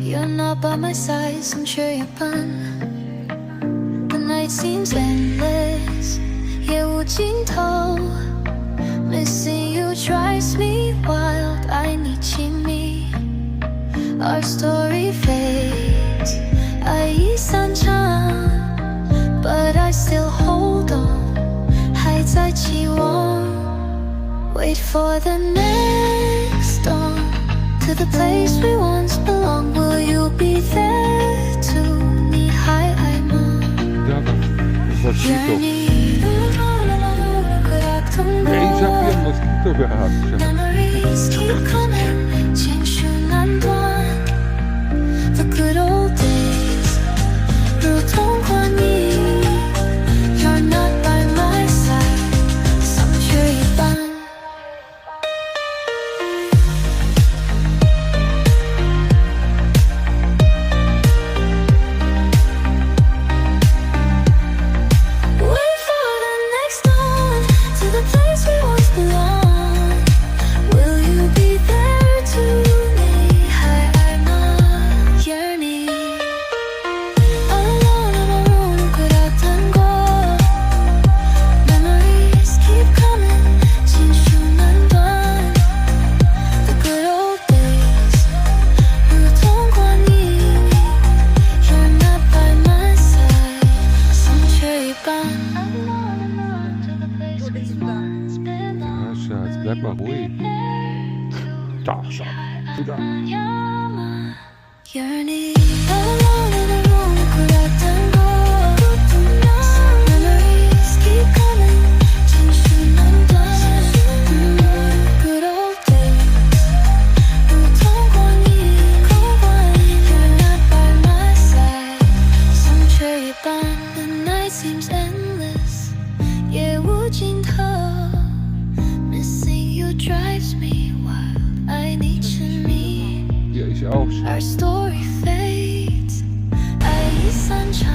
You're not by my side, some sure you're fun. The night seems endless, 夜无尽头. Missing you drives me wild, I need me. Our story fades, 爱已散场, but I still hold on, 还在期望. Wait for the next dawn, to the place we once belonged. Will you be there too? 你还爱吗? Memories keep coming, 情绪难断. The good old days, 如童话里. You're not by my side, 相缺一半. Wait for the next dawn, to the place we once belonged. Will you be there too? 你还爱吗? Yearning. Alone in my room, 그 같은 곳. Memories keep coming, 情绪难断. The good old days, 如童话里. You're not by my side, 相缺一半. Sascha, jetzt bleib mal ruhig. Da, schau. Wieder. Yearning. Alone in a room, 그 같은 곳. Memories keep coming, 情绪难断. Good old days, 如童话里. You're not by my side, 相缺一半. The night seems endless, 夜无尽头. Missing you drives me wild, I need me. Ja, ich auch. Our story fades, 爱已散场.